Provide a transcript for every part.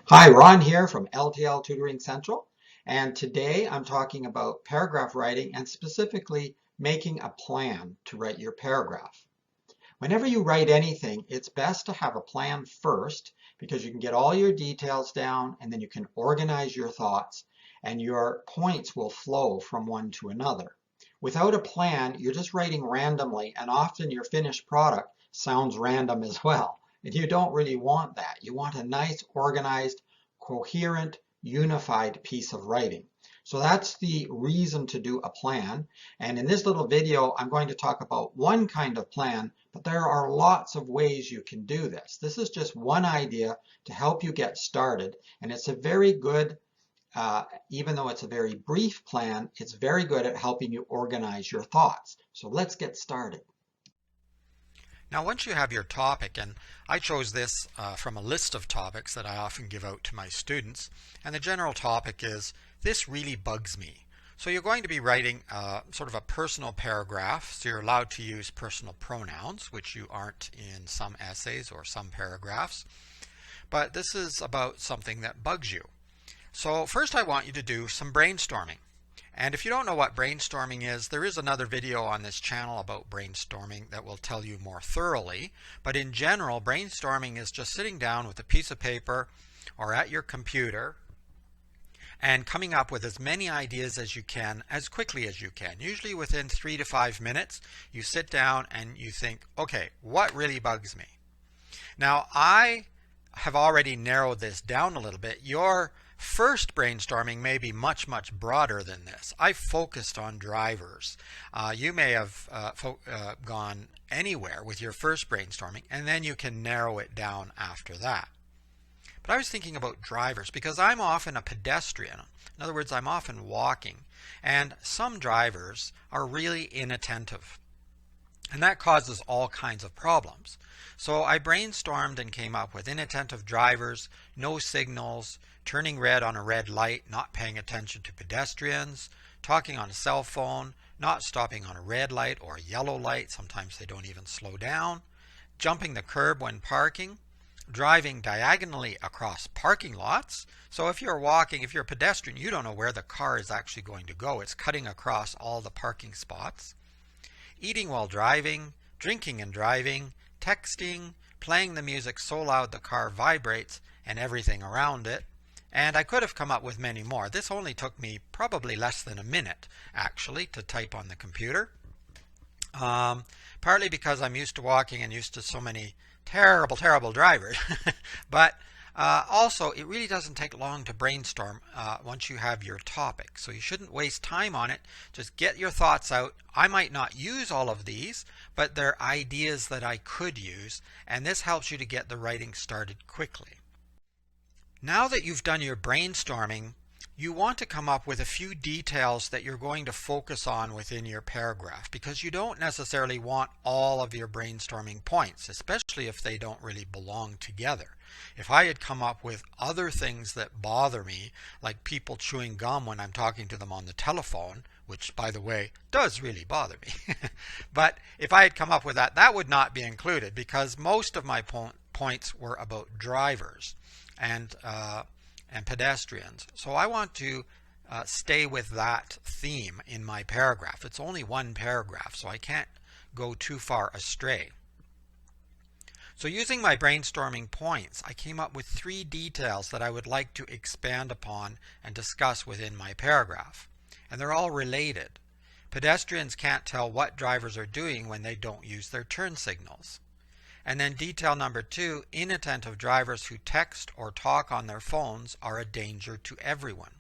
Hi, Ron here from L.T.L Tutoring Central, and today I'm talking about paragraph writing and specifically making a plan to write your paragraph. Whenever you write anything, it's best to have a plan first because you can get all your details down and then you can organize your thoughts and your points will flow from one to another. Without a plan, you're just writing randomly and often your finished product sounds random as well. And you don't really want that. You want a nice, organized, coherent, unified piece of writing. So that's the reason to do a plan. And in this little video, I'm going to talk about one kind of plan, but there are lots of ways you can do this. This is just one idea to help you get started. And it's a very good, even though it's a very brief plan, it's very good at helping you organize your thoughts. So let's get started. Now, once you have your topic, and I chose this from a list of topics that I often give out to my students, and the general topic is, this really bugs me. So you're going to be writing sort of a personal paragraph, so you're allowed to use personal pronouns, which you aren't in some essays or some paragraphs. But this is about something that bugs you. So first I want you to do some brainstorming. And if you don't know what brainstorming is, there is another video on this channel about brainstorming that will tell you more thoroughly. But in general, brainstorming is just sitting down with a piece of paper or at your computer and coming up with as many ideas as you can as quickly as you can. Usually within 3 to 5 minutes, you sit down and you think, okay, what really bugs me? Now, I have already narrowed this down a little bit. Your first brainstorming may be much, much broader than this. I focused on drivers. You may have gone anywhere with your first brainstorming, and then you can narrow it down after that. But I was thinking about drivers because I'm often a pedestrian. In other words, I'm often walking, and some drivers are really inattentive. And that causes all kinds of problems. So I brainstormed and came up with inattentive drivers, no signals, turning red on a red light, not paying attention to pedestrians, talking on a cell phone, not stopping on a red light or a yellow light, sometimes they don't even slow down, jumping the curb when parking, driving diagonally across parking lots. So if you're walking, if you're a pedestrian, you don't know where the car is actually going to go. It's cutting across all the parking spots. Eating while driving, drinking and driving, texting, playing the music so loud the car vibrates and everything around it. And I could have come up with many more. This only took me probably less than a minute, actually, to type on the computer. Partly because I'm used to walking and used to so many terrible, terrible drivers. But also, it really doesn't take long to brainstorm once you have your topic. So you shouldn't waste time on it. Just get your thoughts out. I might not use all of these, but they're ideas that I could use. And this helps you to get the writing started quickly. Now that you've done your brainstorming, you want to come up with a few details that you're going to focus on within your paragraph, because you don't necessarily want all of your brainstorming points, especially if they don't really belong together. If I had come up with other things that bother me, like people chewing gum when I'm talking to them on the telephone, which, by the way, does really bother me, but if I had come up with that, that would not be included because most of my points were about drivers and pedestrians. So I want to stay with that theme in my paragraph. It's only one paragraph, so I can't go too far astray. So using my brainstorming points, I came up with 3 details that I would like to expand upon and discuss within my paragraph. And they're all related. Pedestrians can't tell what drivers are doing when they don't use their turn signals. And then detail number 2, inattentive drivers who text or talk on their phones are a danger to everyone.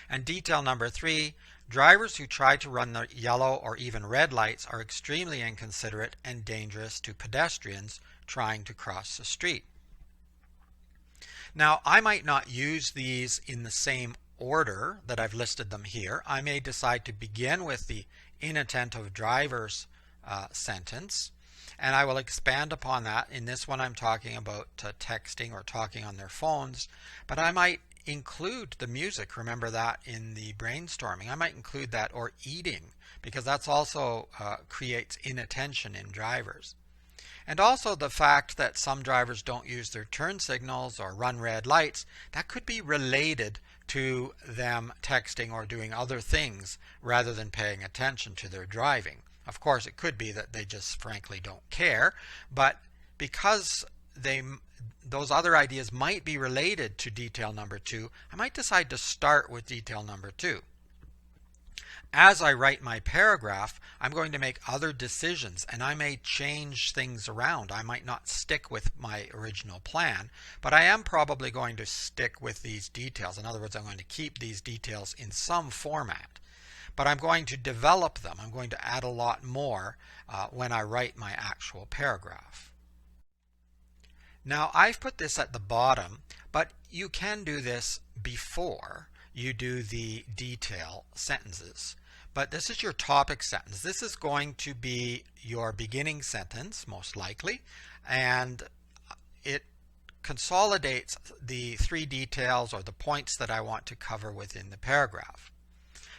And detail number 3, drivers who try to run the yellow or even red lights are extremely inconsiderate and dangerous to pedestrians trying to cross the street. Now, I might not use these in the same order that I've listed them here. I may decide to begin with the inattentive drivers sentence, and I will expand upon that. In this one I'm talking about texting or talking on their phones, but I might include the music. Remember that in the brainstorming. I might include that, or eating, because that's also creates inattention in drivers. And also the fact that some drivers don't use their turn signals or run red lights, that could be related to them texting or doing other things rather than paying attention to their driving. Of course, it could be that they just frankly don't care, but because those other ideas might be related to detail number 2, I might decide to start with detail number 2. As I write my paragraph, I'm going to make other decisions and I may change things around. I might not stick with my original plan, but I am probably going to stick with these details. In other words, I'm going to keep these details in some format, but I'm going to develop them. I'm going to add a lot more when I write my actual paragraph. Now, I've put this at the bottom, but you can do this before you do the detail sentences. But this is your topic sentence. This is going to be your beginning sentence, most likely, and it consolidates the 3 details or the points that I want to cover within the paragraph.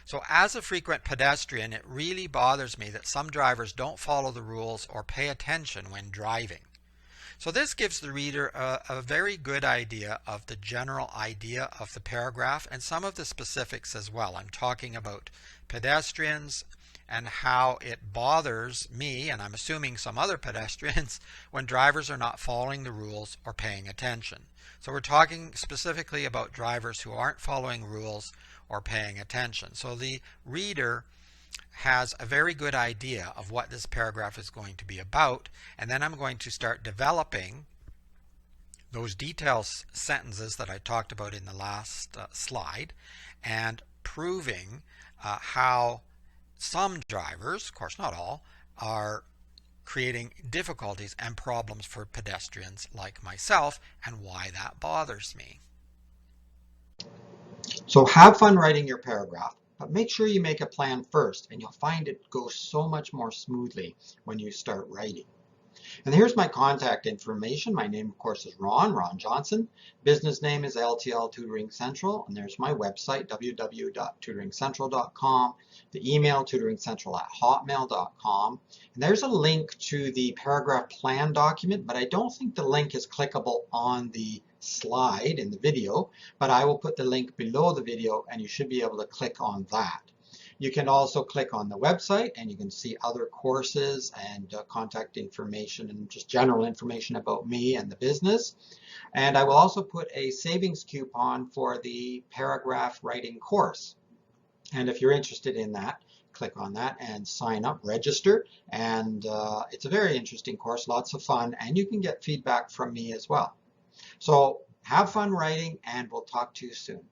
So as a frequent pedestrian, it really bothers me that some drivers don't follow the rules or pay attention when driving. So this gives the reader a very good idea of the general idea of the paragraph and some of the specifics as well. I'm talking about pedestrians and how it bothers me, and I'm assuming some other pedestrians, when drivers are not following the rules or paying attention. So we're talking specifically about drivers who aren't following rules or paying attention. So the reader has a very good idea of what this paragraph is going to be about, and then I'm going to start developing those details sentences that I talked about in the last slide and proving how some drivers, of course not all, are creating difficulties and problems for pedestrians like myself and why that bothers me. So have fun writing your paragraph, but make sure you make a plan first, and you'll find it goes so much more smoothly when you start writing. And here's my contact information. My name, of course, is Ron Johnson. Business name is L.T.L Tutoring Central, and there's my website, www.tutoringcentral.com, the email, tutoringcentral@hotmail.com. And there's a link to the paragraph plan document, but I don't think the link is clickable on the slide in the video, but I will put the link below the video, and you should be able to click on that. You can also click on the website and you can see other courses and contact information and just general information about me and the business. And I will also put a savings coupon for the paragraph writing course. And if you're interested in that, click on that and sign up, register. And it's a very interesting course, lots of fun, and you can get feedback from me as well. So have fun writing, and we'll talk to you soon.